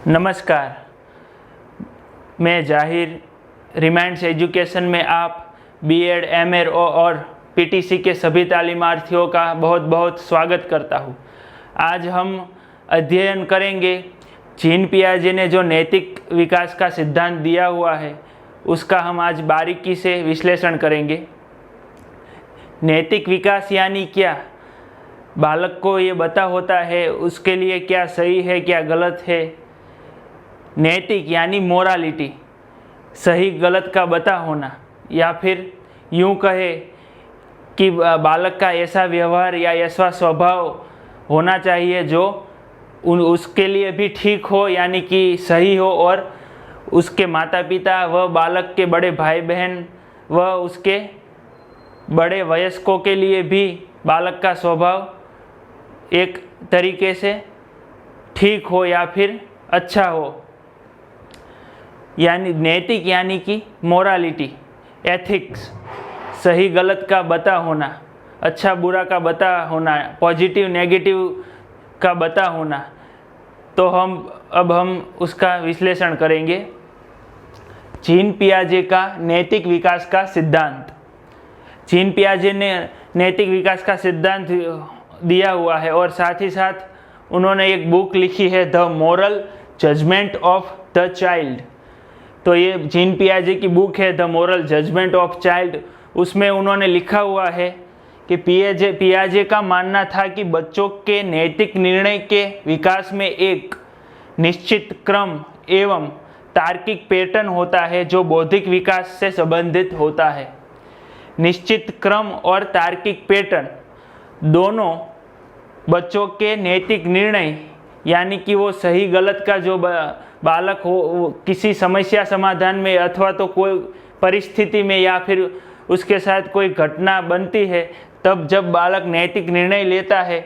नमस्कार, मैं जाहिर रिमाइंड्स एजुकेशन में आप बीएड, एमए और पीटीसी के सभी तालीमार्थियों का बहुत बहुत स्वागत करता हूँ। आज हम अध्ययन करेंगे जीन पियाजे ने जो नैतिक विकास का सिद्धांत दिया हुआ है उसका हम आज बारीकी से विश्लेषण करेंगे। नैतिक विकास यानी क्या, बालक को ये बता होता है उसके लिए क्या सही है क्या गलत है। नैतिक यानी मोरालिटी, सही गलत का बता होना, या फिर यूँ कहे कि बालक का ऐसा व्यवहार या ऐसा स्वभाव होना चाहिए जो उसके लिए भी ठीक हो, यानी कि सही हो, और उसके माता पिता व बालक के बड़े भाई बहन व उसके बड़े वयस्कों के लिए भी बालक का स्वभाव एक तरीके से ठीक हो या फिर अच्छा हो। यानी नैतिक यानी कि मोरालिटी, एथिक्स, सही गलत का बता होना, अच्छा बुरा का बता होना, पॉजिटिव नेगेटिव का बता होना। तो अब हम उसका विश्लेषण करेंगे। जीन पियाजे का नैतिक विकास का सिद्धांत। जीन पियाजे ने नैतिक विकास का सिद्धांत दिया हुआ है और साथ ही साथ उन्होंने एक बुक लिखी है, the moral judgement of the child. तो ये जीन पियाजे की बुक है, the moral judgement of child. उसमें उन्होंने लिखा हुआ है कि पियाजे का मानना था कि बच्चों के नैतिक निर्णय के विकास में एक निश्चित क्रम एवं तार्किक पैटर्न होता है जो बौद्धिक विकास से संबंधित होता है। निश्चित क्रम और तार्किक पैटर्न दोनों बच्चों के नैतिक निर्णय, यानी कि वो सही गलत का जो बालक हो किसी समस्या समाधान में अथवा तो कोई परिस्थिति में या फिर उसके साथ कोई घटना बनती है, तब जब बालक नैतिक निर्णय लेता है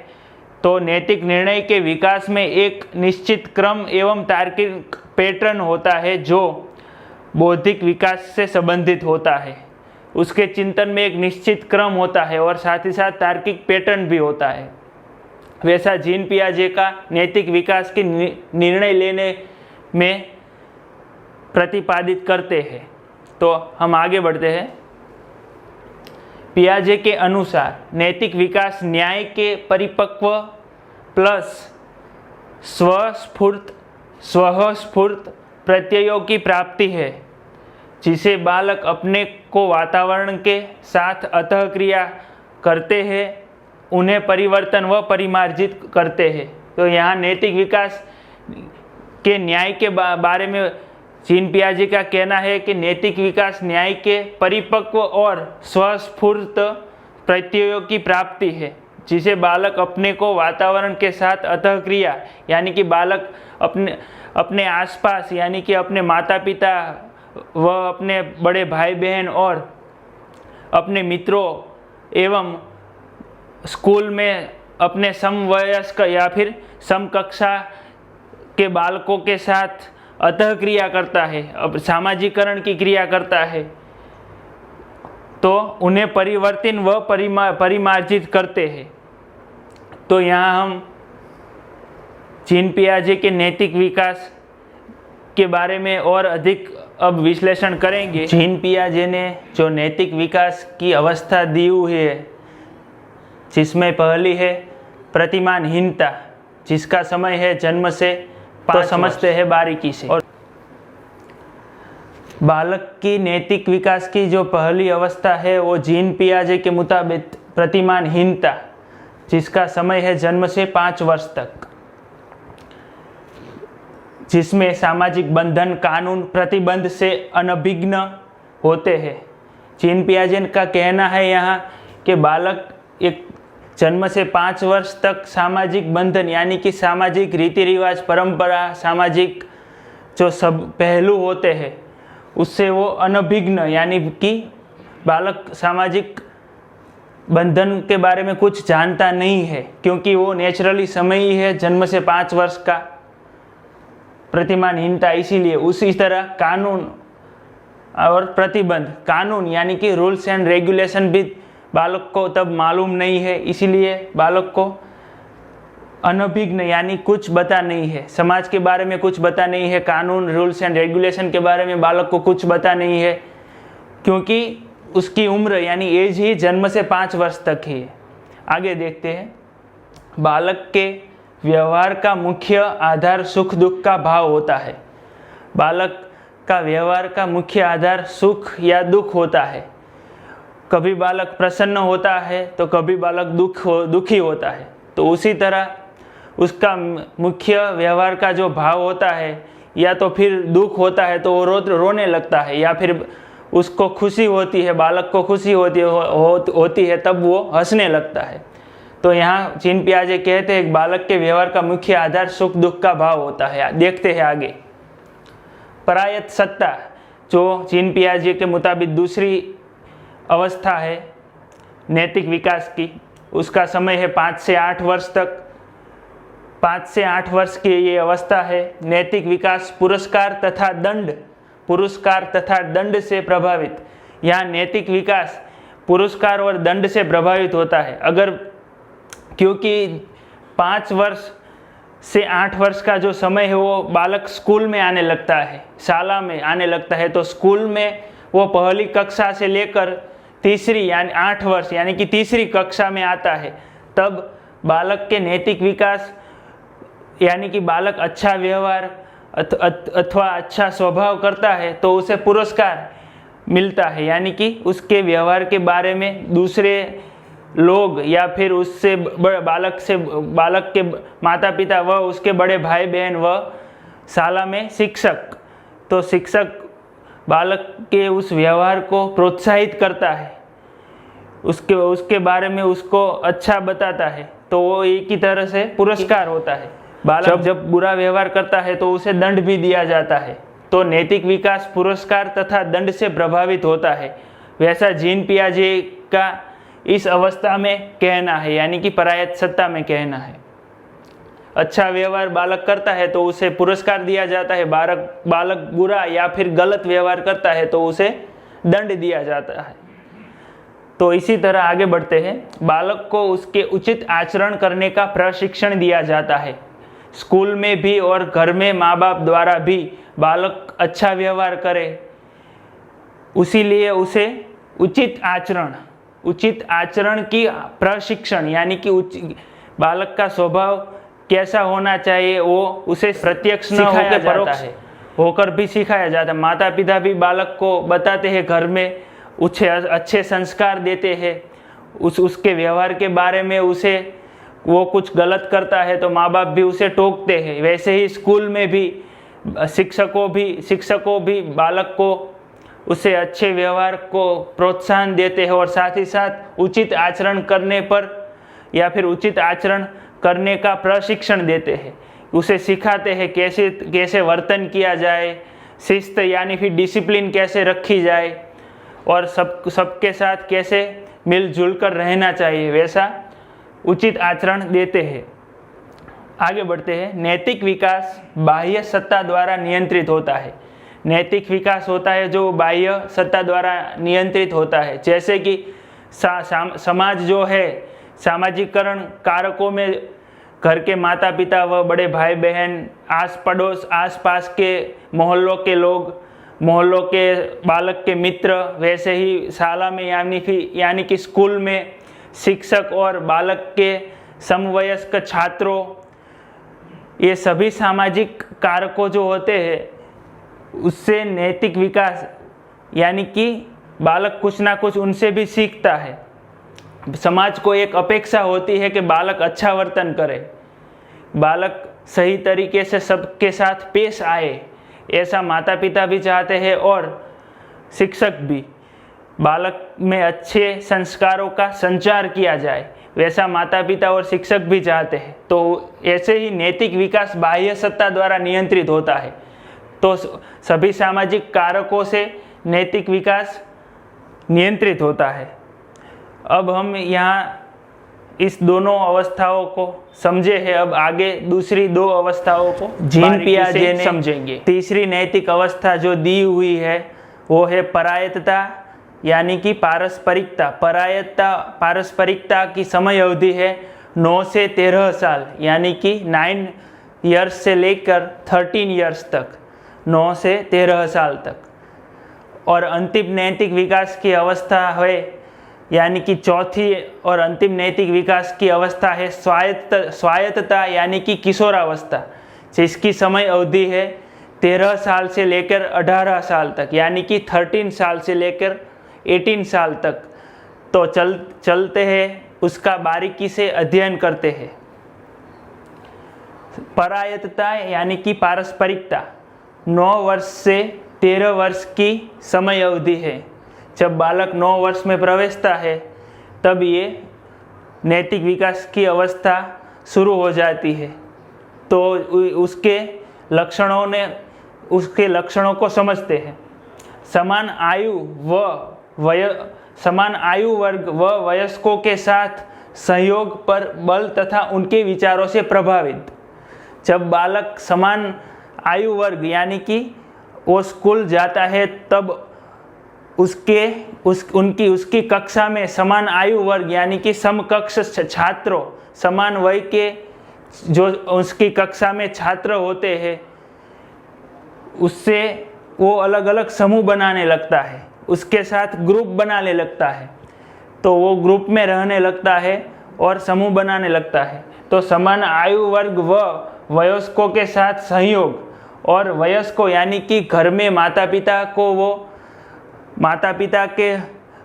तो नैतिक निर्णय के विकास में एक निश्चित क्रम एवं तार्किक पैटर्न होता है जो बौद्धिक विकास से संबंधित होता है। उसके चिंतन में एक निश्चित क्रम होता है और साथ ही साथ तार्किक पैटर्न भी होता है। वैसा जीन पियाजे का नैतिक विकास के निर्णय लेने में प्रतिपादित करते हैं। तो हम आगे बढ़ते हैं। पियाजे के अनुसार नैतिक विकास न्याय के परिपक्व प्लस स्वस्फूर्त प्रत्ययों की प्राप्ति है, जिसे बालक अपने को वातावरण के साथ अंतःक्रिया करते हैं, उन्हें परिवर्तन व परिमार्जित करते हैं। तो यहाँ नैतिक विकास के न्याय के बारे में जीन पियाजे का कहना है कि नैतिक विकास न्याय के परिपक्व और स्वस्फूर्त प्रत्ययों की प्राप्ति है, जिसे बालक अपने को वातावरण के साथ अंतःक्रिया, यानी कि बालक अपने आसपास, यानी कि अपने माता पिता व अपने बड़े भाई बहन और अपने मित्रों एवं स्कूल में अपने समवयस्क या फिर समकक्षा के बालकों के साथ अंतःक्रिया करता है, अब सामाजिकरण की क्रिया करता है, तो उन्हें परिवर्तन व परिमार्जित करते हैं। तो यहाँ हम जीन पियाजे के नैतिक विकास के बारे में और अधिक अब विश्लेषण करेंगे। जीन पियाजे ने जो नैतिक विकास की अवस्था दी हुई है, जिसमें पहली है प्रतिमानहीनता, जिसका समय है जन्म से, तो समझते हैं बारीकी से। और बालक की नैतिक विकास की जो पहली अवस्था है वो जीन पियाजे के मुताबिक प्रतिमानहीनता, जिसका समय है जन्म से 5 वर्ष तक, जिसमें सामाजिक बंधन, कानून, प्रतिबंध से अनभिज्ञ होते हैं। जीन पियाजे का कहना है यहाँ कि बालक एक जन्म से 5 वर्ष तक सामाजिक बंधन, यानी कि सामाजिक रीति रिवाज, परंपरा, सामाजिक जो सब पहलू होते हैं उससे वो अनभिज्ञ, यानी कि बालक सामाजिक बंधन के बारे में कुछ जानता नहीं है, क्योंकि वो नेचुरली समय ही है जन्म से 5 वर्ष का प्रतिमानहीनता। इसीलिए उसी तरह कानून और प्रतिबंध, कानून यानी कि रूल्स एंड रेगुलेशन भी बालक को तब मालूम नहीं है, इसीलिए बालक को अनभिज्ञ यानी कुछ पता नहीं है, समाज के बारे में कुछ पता नहीं है, कानून रूल्स एंड रेगुलेशन के बारे में बालक को कुछ पता नहीं है, क्योंकि उसकी उम्र यानी एज ही जन्म से 5 वर्ष तक ही है। आगे देखते हैं, बालक के व्यवहार का मुख्य आधार सुख दुख का भाव होता है। बालक का व्यवहार का मुख्य आधार सुख या दुख होता है। कभी बालक प्रसन्न होता है तो कभी बालक दुखी होता है। तो उसी तरह उसका मुख्य व्यवहार का जो भाव होता है, या तो फिर दुख होता है तो वो रोने लगता है, या फिर उसको खुशी होती है, बालक को खुशी होती है तब वो हंसने लगता है। तो यहाँ जीन पियाजे कहते हैं बालक के व्यवहार का मुख्य आधार सुख दुख का भाव होता है। देखते हैं आगे, परायत सत्ता, जो जीन पियाजे के मुताबिक दूसरी अवस्था है नैतिक विकास की, उसका समय है 5 से 8 वर्ष तक। 5 से 8 वर्ष की ये अवस्था है। नैतिक विकास पुरस्कार तथा दंड से प्रभावित। यहाँ नैतिक विकास पुरस्कार और दंड से प्रभावित होता है। अगर क्योंकि 5 वर्ष से 8 वर्ष का जो समय है वो बालक स्कूल में आने लगता है, शाला में आने लगता है। तो स्कूल में वो पहली कक्षा से लेकर तीसरी यानी 8 वर्ष यानी कि तीसरी कक्षा में आता है, तब बालक के नैतिक विकास यानी कि बालक अच्छा व्यवहार अथवा अच्छा स्वभाव करता है तो उसे पुरस्कार मिलता है, यानी कि उसके व्यवहार के बारे में दूसरे लोग या फिर उससे बालक के माता पिता व उसके बड़े भाई बहन व शाला में शिक्षक, तो शिक्षक बालक के उस व्यवहार को प्रोत्साहित करता है, उसके बारे में उसको अच्छा बताता है, तो वो एक ही तरह से पुरस्कार होता है। बालक जब बुरा व्यवहार करता है तो उसे दंड भी दिया जाता है। तो नैतिक विकास पुरस्कार तथा दंड से प्रभावित होता है, वैसा जीन पियाजे का इस अवस्था में कहना है, यानी कि परायत सत्ता में कहना है। अच्छा व्यवहार बालक करता है तो उसे पुरस्कार दिया जाता है, बालक बुरा या फिर गलत व्यवहार करता है तो उसे दंड दिया जाता है। तो इसी तरह आगे बढ़ते हैं, बालक को उसके उचित आचरण करने का प्रशिक्षण दिया जाता है। स्कूल में भी और घर में माँ बाप द्वारा भी बालक अच्छा व्यवहार करे, उसीलिए उसे उचित आचरण की प्रशिक्षण यानी कि बालक का स्वभाव कैसा होना चाहिए वो उसे प्रत्यक्ष न होकर परोक्ष होकर भी सिखाया जाता है। माता पिता भी बालक को बताते हैं, घर में उसे अच्छे संस्कार देते हैं, उसके व्यवहार के बारे में उसे वो कुछ गलत करता है तो माँ बाप भी उसे टोकते हैं। वैसे ही स्कूल में भी शिक्षकों भी बालक को उसे अच्छे व्यवहार को प्रोत्साहन देते हैं और साथ ही साथ उचित आचरण करने पर या फिर उचित आचरण करने का प्रशिक्षण देते हैं। उसे सिखाते हैं कैसे वर्तन किया जाए, शिस्त यानी फिर डिसिप्लिन कैसे रखी जाए और सबके साथ कैसे मिलजुल कर रहना चाहिए, वैसा उचित आचरण देते हैं। आगे बढ़ते हैं, नैतिक विकास बाह्य सत्ता द्वारा नियंत्रित होता है। नैतिक विकास होता है जो बाह्य सत्ता द्वारा नियंत्रित होता है, जैसे कि समाज जो है, सामाजिकरण कारकों में घर के माता पिता व बड़े भाई बहन, आस पास के मोहल्लों के लोग, मोहल्लों के बालक के मित्र, वैसे ही शाला में यानी कि स्कूल में शिक्षक और बालक के समवयस्क छात्रों, ये सभी सामाजिक कारकों जो होते हैं उससे नैतिक विकास यानी कि बालक कुछ ना कुछ उनसे भी सीखता है। समाज को एक अपेक्षा होती है कि बालक अच्छा वर्तन करे, बालक सही तरीके से सबके साथ पेश आए, ऐसा माता पिता भी चाहते हैं और शिक्षक भी। बालक में अच्छे संस्कारों का संचार किया जाए, वैसा माता पिता और शिक्षक भी चाहते हैं। तो ऐसे ही नैतिक विकास बाह्य सत्ता द्वारा नियंत्रित होता है। तो सभी सामाजिक कारकों से नैतिक विकास नियंत्रित होता है। अब हम यहाँ इस दोनों अवस्थाओं को समझे हैं, अब आगे दूसरी 2 अवस्थाओं को जीन पियाजे ने समझेंगे। तीसरी नैतिक अवस्था जो दी हुई है वो है परायतता यानी कि पारस्परिकता। पारस्परिकता की समय अवधि है 9 से 13 साल यानी कि 9 ईयर्स से लेकर 13 ईयर्स तक, 9 से 13 साल तक। और अंतिम नैतिक विकास की अवस्था है यानी कि चौथी और अंतिम नैतिक विकास की अवस्था है स्वायत्तता यानी कि किशोरावस्था, जिसकी समय अवधि है 13 साल से लेकर 18 साल तक यानी कि 13 साल से लेकर 18 साल तक। तो चलते हैं, उसका बारीकी से अध्ययन करते हैं। परायत्तता यानी कि पारस्परिकता 9 वर्ष से 13 वर्ष की समय अवधि है। जब बालक 9 वर्ष में प्रवेशता है तब ये नैतिक विकास की अवस्था शुरू हो जाती है। तो उसके लक्षणों को समझते हैं। समान आयु वर्ग व वयस्कों के साथ सहयोग पर बल तथा उनके विचारों से प्रभावित। जब बालक समान आयु वर्ग यानी कि वो स्कूल जाता है तब उसकी कक्षा में समान आयु वर्ग यानी कि समकक्ष छात्रों, समान वय के जो उसकी कक्षा में छात्र होते हैं, उससे वो अलग अलग समूह बनाने लगता है, उसके साथ ग्रुप बनाने लगता है। तो वो ग्रुप में रहने लगता है और समूह बनाने लगता है। तो समान आयु वर्ग व वयस्कों के साथ सहयोग, और वयस्कों यानी कि घर में माता पिता के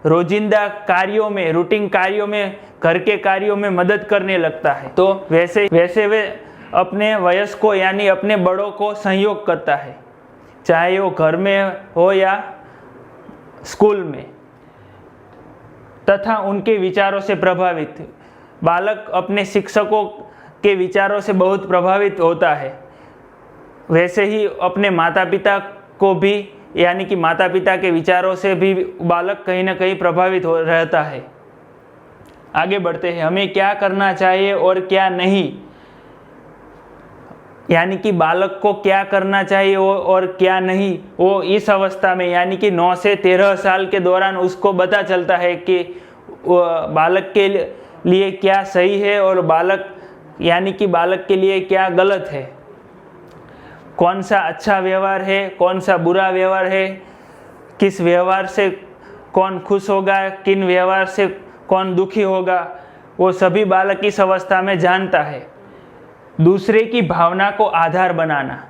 रोजिंदा कार्यों में, रूटीन कार्यों में, घर के कार्यों में मदद करने लगता है। तो वैसे वे अपने वयस्कों यानी अपने बड़ों को सहयोग करता है, चाहे वो घर में हो या स्कूल में। तथा उनके विचारों से प्रभावित, बालक अपने शिक्षकों के विचारों से बहुत प्रभावित होता है। वैसे ही अपने माता पिता को भी यानी कि माता पिता के विचारों से भी बालक कहीं ना कहीं प्रभावित हो रहता है। आगे बढ़ते हैं, हमें क्या करना चाहिए और क्या नहीं, यानी कि बालक को क्या करना चाहिए और क्या नहीं, वो इस अवस्था में यानी कि 9 से 13 साल के दौरान उसको पता चलता है कि बालक के लिए क्या सही है और बालक के लिए क्या गलत है, कौन सा अच्छा व्यवहार है, कौन सा बुरा व्यवहार है, किस व्यवहार से कौन खुश होगा, किन व्यवहार से कौन दुखी होगा, वो सभी बालक इस अवस्था में जानता है। दूसरे की भावना को आधार बनाना,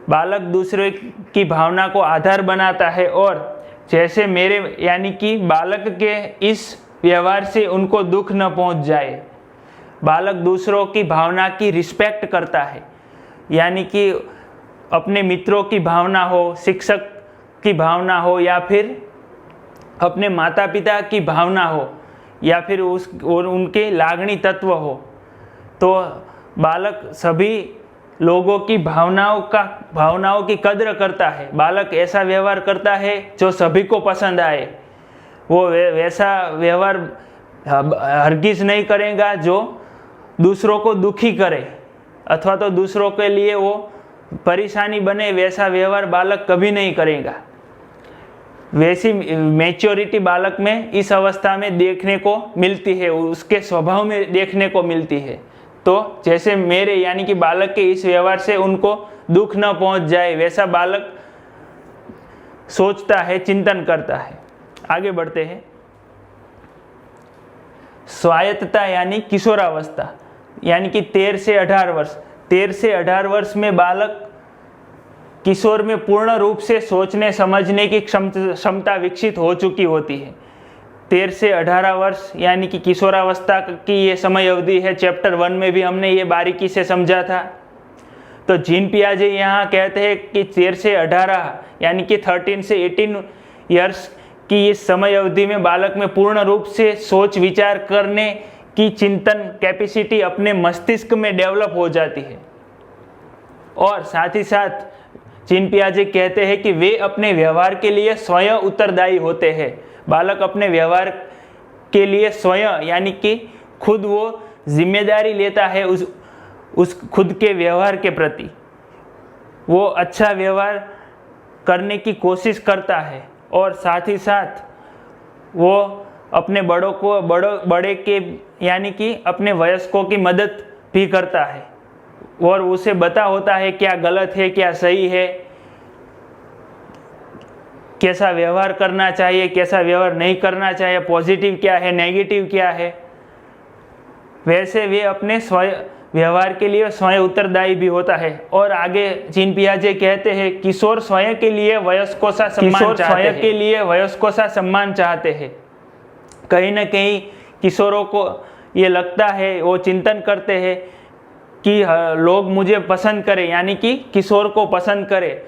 बालक दूसरे की भावना को आधार बनाता है और जैसे मेरे यानी कि बालक के इस व्यवहार से उनको दुख न पहुंच जाए। बालक दूसरों की भावना की रिस्पेक्ट करता है, यानी कि अपने मित्रों की भावना हो, शिक्षक की भावना हो, या फिर अपने माता पिता की भावना हो, या फिर उनके लागणी तत्व हो। तो बालक सभी लोगों की भावनाओं की कद्र करता है। बालक ऐसा व्यवहार करता है जो सभी को पसंद आए। वो वैसा व्यवहार हरगिज नहीं करेगा जो दूसरों को दुखी करे अथवा तो दूसरों के लिए वो परेशानी बने, वैसा व्यवहार बालक कभी नहीं करेगा। वैसी मैच्योरिटी बालक में इस अवस्था में देखने को मिलती है, उसके स्वभाव में देखने को मिलती है। तो जैसे मेरे यानी कि बालक के इस व्यवहार से उनको दुख न पहुंच जाए, वैसा बालक सोचता है, चिंतन करता है। आगे बढ़ते हैं, स्वायत्तता यानी किशोरावस्था यानी कि 13 से 18 वर्ष। 13 से 18 वर्ष में बालक किशोर में पूर्ण रूप से सोचने समझने की क्षमता विकसित हो चुकी होती है। 13 से 18 वर्ष यानी कि किशोरावस्था की ये समय अवधि है। चैप्टर 1 में भी हमने ये बारीकी से समझा था। तो जीन पियाजे यहाँ कहते हैं कि 13 से 18 यानी कि 13 से 18 ईयर्स की इस समय अवधि में बालक में पूर्ण रूप से सोच विचार करने की चिंतन कैपेसिटी अपने मस्तिष्क में डेवलप हो जाती है। और साथ ही साथ जीन पियाजे कहते हैं कि वे अपने व्यवहार के लिए स्वयं उत्तरदायी होते हैं। बालक अपने व्यवहार के लिए स्वयं यानी कि खुद वो जिम्मेदारी लेता है उस खुद के व्यवहार के प्रति। वो अच्छा व्यवहार करने की कोशिश करता है और साथ ही साथ वो अपने बड़े के यानी कि अपने वयस्कों की मदद भी करता है और उसे पता होता है क्या गलत है क्या सही है, कैसा व्यवहार करना चाहिए कैसा व्यवहार नहीं करना चाहिए, पॉजिटिव क्या है नेगेटिव क्या है। वैसे वे अपने स्वयं व्यवहार के लिए स्वयं उत्तरदायी भी होता है। और आगे जीन पियाजे कहते हैं किशोर स्वयं के लिए वयस्कों सा सम्मान चाहते हैं। कहीं न कहीं किशोरों को ये लगता है, वो चिंतन करते हैं कि लोग मुझे पसंद करें, यानी कि किशोर को पसंद करें,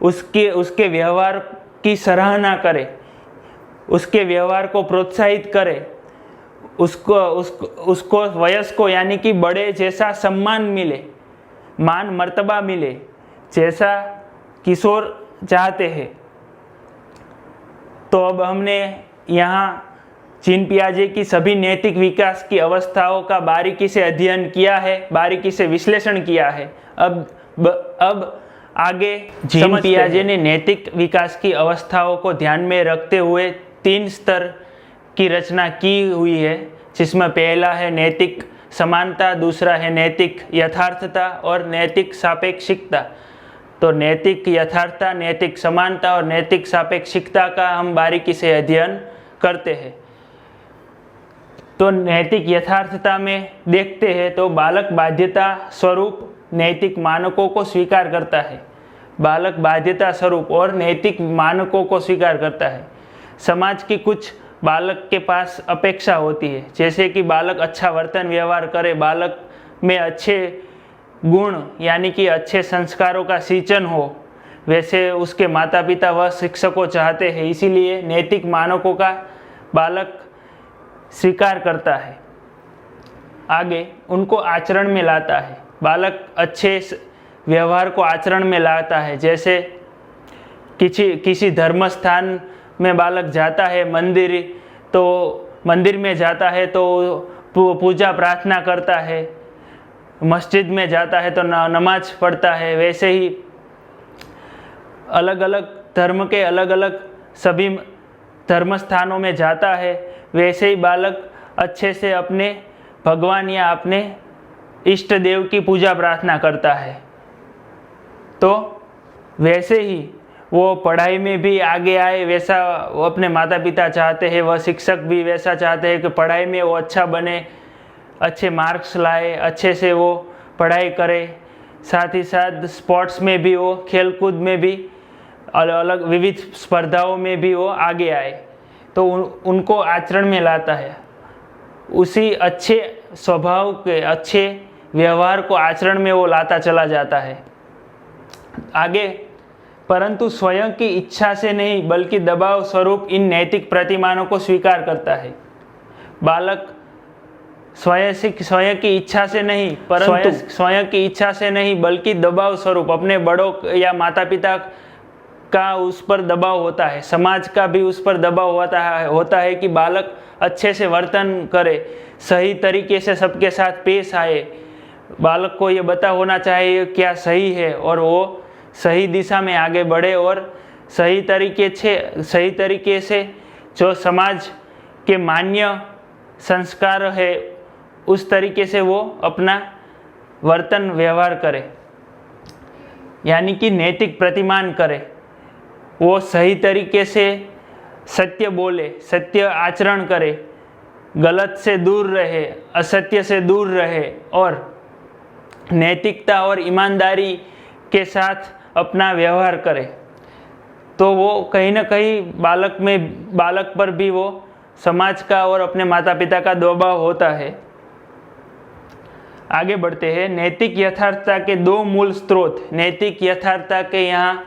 उसके व्यवहार की सराहना करें, उसके व्यवहार को प्रोत्साहित करें, उसको वयस्कों यानी कि बड़े जैसा सम्मान मिले, मान मर्तबा मिले जैसा किशोर चाहते हैं। तो अब हमने यहाँ जीन पियाजे की सभी नैतिक विकास की अवस्थाओं का बारीकी से अध्ययन किया है, बारीकी से विश्लेषण किया है। अब आगे जीन पियाजे ने नैतिक विकास की अवस्थाओं को ध्यान में रखते हुए 3 स्तर की रचना की हुई है, जिसमें पहला है नैतिक समानता, दूसरा है नैतिक यथार्थता और नैतिक सापेक्षिकता। तो नैतिक यथार्थता, नैतिक समानता और नैतिक सापेक्षिकता का हम बारीकी से अध्ययन करते हैं। तो नैतिक यथार्थता में देखते हैं तो बालक बाध्यता स्वरूप नैतिक मानकों को स्वीकार करता है। बालक बाध्यता स्वरूप और नैतिक मानकों को स्वीकार करता है। समाज की कुछ बालक के पास अपेक्षा होती है, जैसे कि बालक अच्छा वर्तन व्यवहार करे, बालक में अच्छे गुण यानी कि अच्छे संस्कारों का सिंचन हो, वैसे उसके माता पिता व शिक्षकों चाहते हैं। इसीलिए नैतिक मानकों का बालक स्वीकार करता है, आगे उनको आचरण में लाता है। बालक अच्छे व्यवहार को आचरण में लाता है, जैसे किसी धर्म स्थान में बालक जाता है, मंदिर में जाता है तो पूजा प्रार्थना करता है, मस्जिद में जाता है तो नमाज पढ़ता है। वैसे ही अलग अलग धर्म के अलग अलग सभी धर्म स्थानों में जाता है, वैसे ही बालक अच्छे से अपने भगवान या अपने इष्ट देव की पूजा प्रार्थना करता है। तो वैसे ही वो पढ़ाई में भी आगे आए, वैसा वो अपने माता पिता चाहते हैं, वह शिक्षक भी वैसा चाहते हैं कि पढ़ाई में वो अच्छा बने, अच्छे मार्क्स लाए, अच्छे से वो पढ़ाई करे, साथ ही साथ स्पोर्ट्स में भी वो, खेलकूद में भी, अलग अलग विविध स्पर्धाओं में भी वो आगे आए। तो उनको आचरण में लाता है, उसी अच्छे स्वभाव के अच्छे व्यवहार को आचरण में वो लाता चला जाता है आगे। परंतु स्वयं की इच्छा से नहीं बल्कि दबाव स्वरूप इन नैतिक प्रतिमानों को स्वीकार करता है। बालक स्वयं की इच्छा से नहीं, परंतु स्वयं की इच्छा से नहीं बल्कि दबाव स्वरूप अपने बड़ों या माता पिता का उस पर दबाव होता है, समाज का भी उस पर दबाव होता है कि बालक अच्छे से वर्तन करे, सही तरीके से सबके साथ पेश आए। बालक को ये पता होना चाहिए क्या सही है और वो सही दिशा में आगे बढ़े और सही तरीके से जो समाज के मान्य संस्कार है उस तरीके से वो अपना वर्तन व्यवहार करे, यानी कि नैतिक प्रतिमान करे। वो सही तरीके से सत्य बोले, सत्य आचरण करे, गलत से दूर रहे, असत्य से दूर रहे और नैतिकता और ईमानदारी के साथ अपना व्यवहार करे। तो वो कहीं ना कहीं बालक पर भी वो समाज का और अपने माता पिता का दबाव होता है। आगे बढ़ते हैं। नैतिक यथार्थता के 2 मूल स्रोत। नैतिक यथार्थता के यहाँ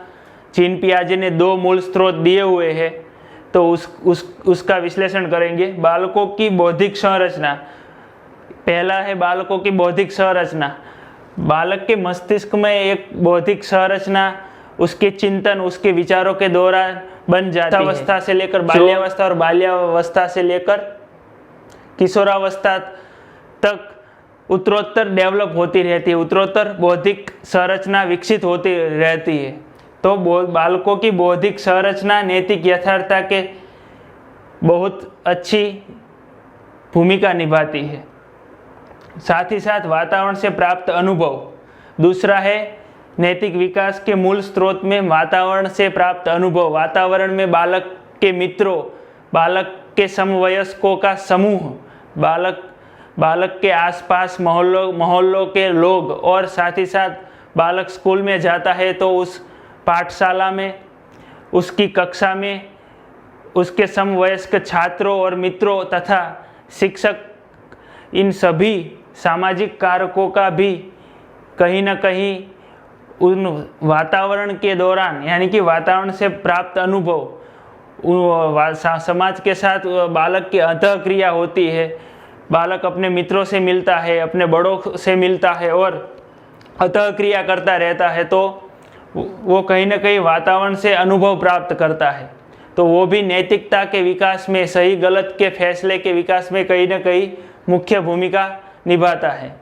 जीन पियाजे ने 2 मूल स्रोत दिए हुए हैं, तो उसका विश्लेषण करेंगे। बालकों की बौद्धिक संरचना। पहला है बालकों की बौद्धिक संरचना। बालक के मस्तिष्क में एक बौद्धिक संरचना उसके चिंतन, उसके विचारों के दौरान बन जाती है। अवस्था से लेकर बाल्यावस्था और बाल्यावस्था से लेकर किशोरावस्था तक उत्तरोत्तर डेवलप होती रहती है, उत्तरोत्तर बौद्धिक संरचना विकसित होती रहती है। तो बालकों की बौद्धिक संरचना नैतिक यथार्थता के बहुत अच्छी भूमिका निभाती है। साथ ही साथ वातावरण से प्राप्त अनुभव, दूसरा है नैतिक विकास के मूल स्रोत में वातावरण से प्राप्त अनुभव। वातावरण में बालक के मित्रों, बालक के समवयस्कों का समूह, बालक के आसपास मोहल्लों के लोग, और साथ ही साथ बालक स्कूल में जाता है तो उस पाठशाला में, उसकी कक्षा में उसके समवयस्क छात्रों और मित्रों तथा शिक्षक, इन सभी सामाजिक कारकों का भी कहीं न कहीं उन वातावरण के दौरान, यानी कि वातावरण से प्राप्त अनुभव, समाज के साथ बालक की अंतःक्रिया होती है। बालक अपने मित्रों से मिलता है, अपने बड़ों से मिलता है और अंतःक्रिया करता रहता है, तो वो कहीं ना कहीं वातावरण से अनुभव प्राप्त करता है। तो वो भी नैतिकता के विकास में, सही गलत के फैसले के विकास में कहीं ना कहीं मुख्य भूमिका निभाता है।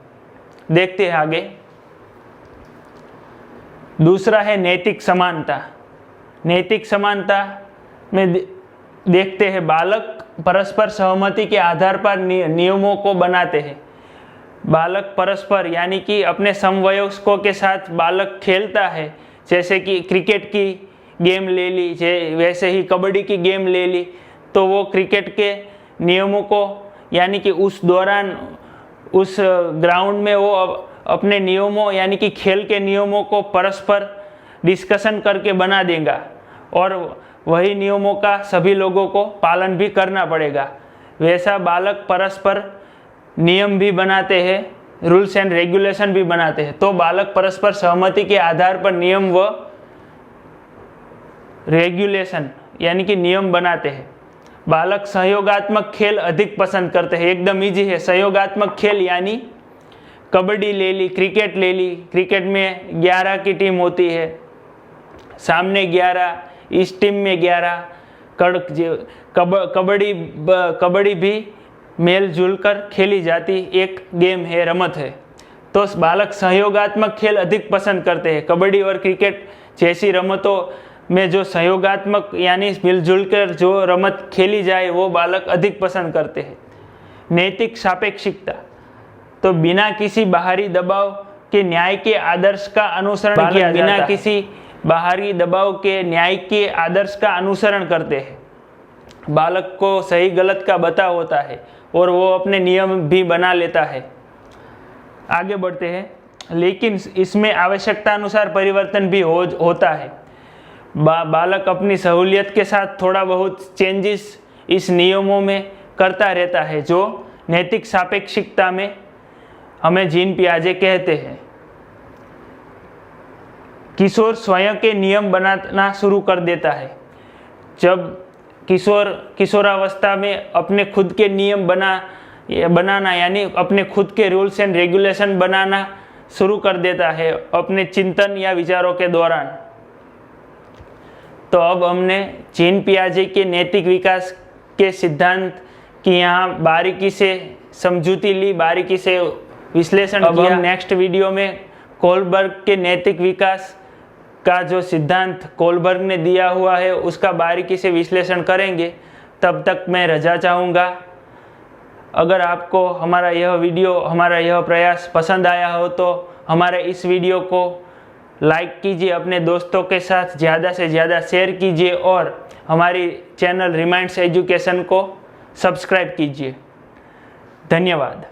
देखते हैं आगे। दूसरा है नैतिक समानता। नैतिक समानता में देखते हैं बालक परस्पर सहमति के आधार पर नियमों को बनाते हैं। बालक परस्पर, यानी कि अपने समवयस्कों के साथ बालक खेलता है, जैसे कि क्रिकेट की गेम ले ली, वैसे ही कबड्डी की गेम ले ली, तो वो क्रिकेट के नियमों को, यानी कि उस दौरान उस ग्राउंड में वो अपने नियमों, यानी कि खेल के नियमों को परस्पर डिस्कशन करके बना देगा और वही नियमों का सभी लोगों को पालन भी करना पड़ेगा। वैसा बालक परस्पर नियम भी बनाते हैं, रूल्स एंड रेगुलेशन भी बनाते हैं। तो बालक परस्पर सहमति के आधार पर नियम व रेगुलेशन, यानी कि नियम बनाते हैं। बालक सहयोगात्मक खेल अधिक पसंद करते हैं। एकदम इजी है। सहयोगात्मक खेल यानी कबड्डी ले ली, क्रिकेट ले ली। क्रिकेट में 11 की टीम होती है, सामने 11, इस टीम में 11। कबड्डी भी मिलजुल कर खेली जाती एक गेम है, रमत है। तो बालक सहयोगात्मक खेल अधिक पसंद करते हैं। कबड्डी और क्रिकेट जैसी रमतों में जो सहयोगात्मक, यानी मिलजुल कर जो रमत खेली जाए, वो बालक अधिक पसंद करते हैं। नैतिक सापेक्षिकता, तो बिना किसी बाहरी दबाव के न्याय के आदर्श का अनुसरण किया जाता है। बिना किसी बाहरी दबाव के न्याय के आदर्श का अनुसरण करते हैं। बालक को सही गलत का पता होता है और वो अपने नियम भी बना लेता है। आगे बढ़ते हैं। लेकिन इसमें आवश्यकता अनुसार परिवर्तन भी होता है। बालक अपनी सहूलियत के साथ थोड़ा बहुत चेंजेस इस नियमों में करता रहता है, जो नैतिक सापेक्षिकता में हमें जीन पियाजे कहते हैं। किशोर स्वयं के नियम बनाना शुरू कर देता है। जब किशोरावस्था में अपने खुद के नियम बनाना, यानी अपने खुद के रूल्स एंड रेगुलेशन बनाना शुरू कर देता है अपने चिंतन या विचारों के दौरान। तो अब हमने जीन पियाजे के नैतिक विकास के सिद्धांत की यहाँ बारीकी से समझूती ली, बारीकी से विश्लेषण किया। अब हम नेक्स्ट वीडियो में कोलबर्ग के नैतिक विकास का जो सिद्धांत कोलबर्ग ने दिया हुआ है उसका बारीकी से विश्लेषण करेंगे। तब तक मैं रजा चाहूँगा। अगर आपको हमारा यह प्रयास पसंद आया हो तो हमारे इस वीडियो को लाइक कीजिए, अपने दोस्तों के साथ ज़्यादा से ज़्यादा शेयर कीजिए और हमारी चैनल रिमाइंड्स एजुकेशन को सब्सक्राइब कीजिए। धन्यवाद।